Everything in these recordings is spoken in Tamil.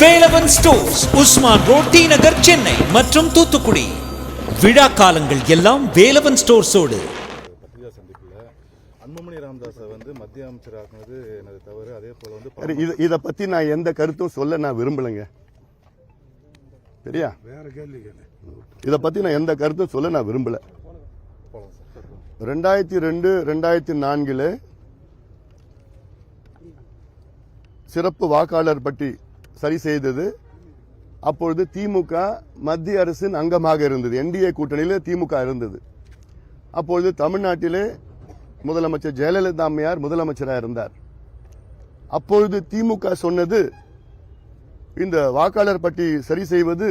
Velavan stores, Usman road, T Nagar, Chennai மற்றும் தூத்துக்குடி. விழா காலங்கள் எல்லாம் வேலவன் ஸ்டோர்ஸோடு. பத்திரிகா சந்திப்பில் அன்புமணி ராமதாஸை மத்திய அமைச்சராக்குனது எனது தவறு. அதே போல இதை பத்தி நான் எந்த கருத்தும் சொல்ல நான் விரும்பலைங்க. சரியா? வேற கேள்வி கேளு. இதை பத்தி நான் எந்த கருத்தும் சொல்ல நான் விரும்பல. 2002, 2004 சிறப்பு வாக்காளர் பட்டி சரி செய்தது. அப்பொழுது திமுக மத்திய அரசின் அங்கமாக இருந்தது. என்டிஏ கூட்டணியில் திமுக இருந்தது. அப்பொழுது தமிழ்நாட்டிலே முதலமைச்சர் ஜெயலலிதா அம்மையார் முதலமைச்சராக இருந்தார். அப்பொழுது திமுக சொன்னது, இந்த வாக்காளர் பட்டி சரி செய்வது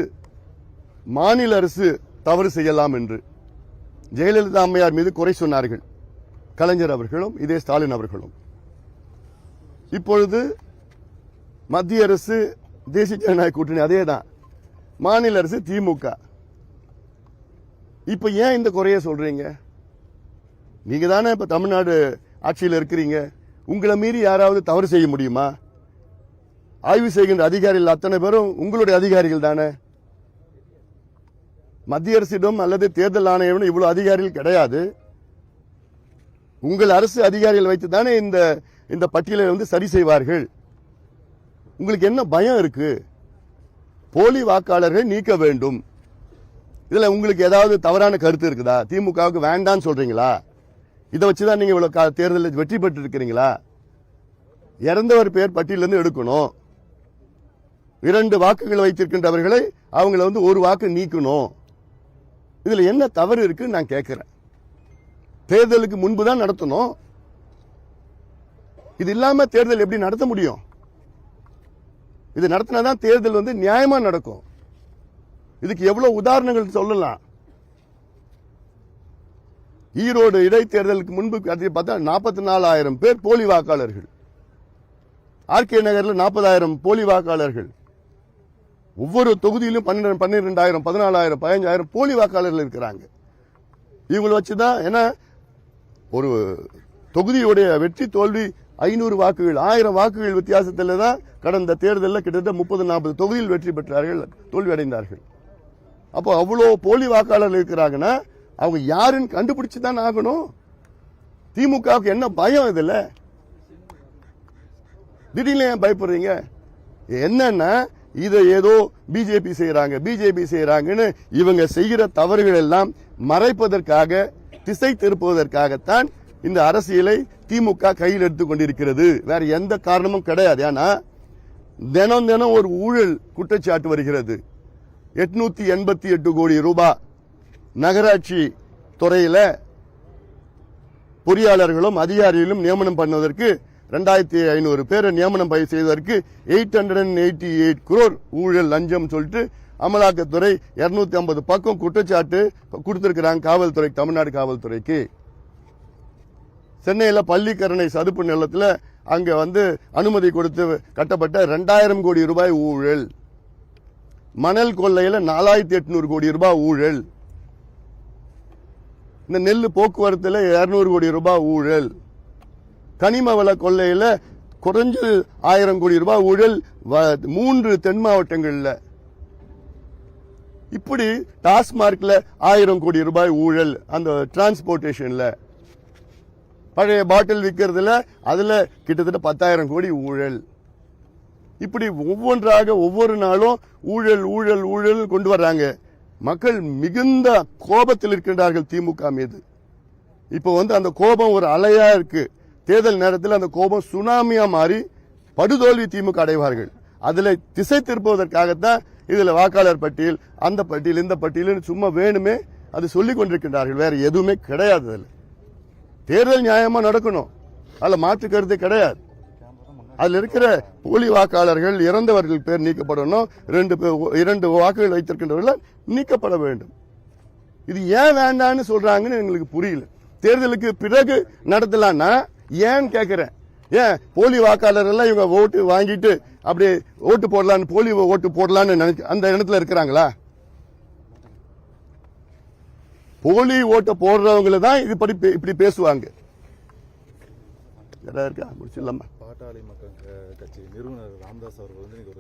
மாநில அரசு தவறு செய்யலாம் என்று. ஜெயலலிதா அம்மையார் மீது குறை சொன்னார்கள் கலைஞர் அவர்களும் இதே ஸ்டாலின் அவர்களும். இப்பொழுது மத்திய அரசு தேசிய ஜனநாயக கூட்டணி அதேதான், மாநில அரசு திமுக. இப்ப ஏன் இந்த குறைய சொல்றீங்க? நீங்க தானே இப்ப தமிழ்நாடு ஆட்சியில் இருக்கிறீங்க. உங்களை மீறி யாராவது தவறு செய்ய முடியுமா? ஆய்வு செய்கின்ற அதிகாரிகள் அத்தனை பேரும் உங்களுடைய அதிகாரிகள் தானே. மத்திய அரசிடம் அல்லது தேர்தல் ஆணையம் இவ்வளவு அதிகாரிகள் கிடையாது. உங்கள் அரசு அதிகாரிகள் வைத்து தானே இந்த பட்டியலை சரி செய்வார்கள். உங்களுக்கு என்ன பயம் இருக்கு? போலி வாக்காளர்களை நீக்க வேண்டும். இதுல உங்களுக்கு ஏதாவது தவறான கருத்து இருக்குதா? திமுகவுக்கு வேண்டான்னு சொல்றீங்களா? இதை வச்சுதான் நீங்க இவ்வளவு தேர்தலில் வெற்றி பெற்று இருக்கிறீங்களா? இறந்தவர் பேர் பட்டியலிருந்து எடுக்கணும். 2 வாக்குகள் வைத்திருக்கின்றவர்களை அவங்கள 1 வாக்கு நீக்கணும். இதுல என்ன தவறு இருக்கு நான் கேட்கிறேன். தேர்தலுக்கு முன்பு தான் நடத்தணும். இது இல்லாம தேர்தல் எப்படி நடத்த முடியும்? இது நடத்தினாதான் தேர்தல் நியாயமா நடக்கும். இதுக்கு எவ்வளவு உதாரணங்கள் சொல்லலாம். ஈரோடு இடைத்தேர்தலுக்கு முன்பு பார்த்தா 44,000 பேர் போலி வாக்காளர்கள். ஆர்கே நகர்ல 40,000 போலி வாக்காளர்கள். ஒவ்வொரு தொகுதியிலும் 12,000, 14,000, 15,000 போலி வாக்காளர்கள் இருக்கிறாங்க. இவங்களை வச்சுதான், ஏன்னா ஒரு தொகுதியுடைய வெற்றி தோல்வி 500 வாக்குகள், 1000 வாக்குகள் வித்தியாசத்தில் தான் கடந்த தேர்தலில் கிட்டத்தட்ட 30-40 தொகுதியில் வெற்றி பெற்றார்கள், தோல்வி அடைந்தார்கள். அப்போ அவ்வளோ போலி வாக்காளர்கள் இருக்கிறாங்கன்னா அவங்க யாருன்னு கண்டுபிடிச்சு தான் ஆகணும். திமுகவுக்கு என்ன பயம்? இதுல திடீர்னு ஏன் பயப்படுறீங்க? என்னன்னா இதை ஏதோ பிஜேபி செய்யறாங்கன்னு இவங்க செய்கிற தவறுகள் எல்லாம் மறைப்பதற்காக, திசை திருப்புவதற்காகத்தான் இந்த அரசியலை திமுக கையில் எடுத்துக் கொண்டிருக்கிறது. வேற எந்த காரணமும் கிடையாது. ஏன்னா தினம் ஒரு ஊழல் குற்றச்சாட்டு வருகிறது. 888 கோடி ரூபாய் நகராட்சி துறையில பொறியாளர்களும் அதிகாரிகளும் நியமனம் பண்ணுவதற்கு 2,500 பேரை நியமனம் செய்வதற்கு 888 crore ஊழல் லஞ்சம் சொல்லிட்டு அமலாக்கத்துறை 250 பக்கம் குற்றச்சாட்டு கொடுத்திருக்கிறாங்க காவல்துறை, தமிழ்நாடு காவல்துறைக்கு. சென்னையில பள்ளிக்கரணை சதுப்பு நிலத்துல அங்க அனுமதி கொடுத்து கட்டப்பட்ட 2,000 கோடி ரூபாய் ஊழல். மணல் கொள்ளையில 4,800 கோடி ரூபாய் ஊழல். இந்த நெல் போக்குவரத்துல 200 கோடி ரூபாய் ஊழல். கனிம வள கொள்ளையில குறைஞ்சு 1000 கோடி ரூபாய் ஊழல் 3 தென் மாவட்டங்கள்ல. இப்படி டாஸ்மார்க்ல 1000 கோடி ரூபாய் ஊழல். அந்த டிரான்ஸ்போர்டேஷன்ல பழைய பாட்டில் விற்கிறதுல அதுல கிட்டத்தட்ட 10,000 கோடி ஊழல். இப்படி ஒவ்வொன்றாக ஒவ்வொரு நாளும் ஊழல் ஊழல் ஊழல் கொண்டு வர்றாங்க. மக்கள் மிகுந்த கோபத்தில் இருக்கின்றார்கள் திமுக மீது. இப்போ அந்த கோபம் ஒரு அலையா இருக்கு. தேர்தல் நேரத்தில் அந்த கோபம் சுனாமியா மாறி படுதோல்வி திமுக அடைவார்கள். அதுல திசை திருப்புவதற்காகத்தான் இதுல வாக்காளர் பட்டியல், அந்த பட்டியல், இந்த பட்டியல் சும்மா வேணுமே அது சொல்லிக் கொண்டிருக்கின்றார்கள். வேற எதுவுமே கிடையாது. அதுல தேர்தல் நியாயமா நடக்கணும், அதுல மாற்று கருத்து கிடையாது. அதுல இருக்கிற போலி வாக்காளர்கள், இறந்தவர்கள் பேர் நீக்கப்படணும். 2 வாக்குகள் வைத்திருக்கின்றவர்கள் நீக்கப்பட வேண்டும். இது ஏன் வேண்டான்னு சொல்றாங்கன்னு எங்களுக்கு புரியல. தேர்தலுக்கு பிறகு நடத்தலாம்னா ஏன் கேட்கிறேன். ஏன் போலி வாக்காளர் எல்லாம் இவங்க ஓட்டு வாங்கிட்டு அப்படியே ஓட்டு போடலான்னு, போலி ஓட்டு போடலான்னு அந்த இடத்துல இருக்கிறாங்களா? போலி ஓட்ட போடுறவங்களை தான் இப்படி பேசுவாங்க. இருக்கா முடிச்சிடலாமா? பாட்டாளி மக்கள் கட்சி நிறுவனர் ராமதாஸ் அவர்கள் வந்து இன்னைக்கு ஒரு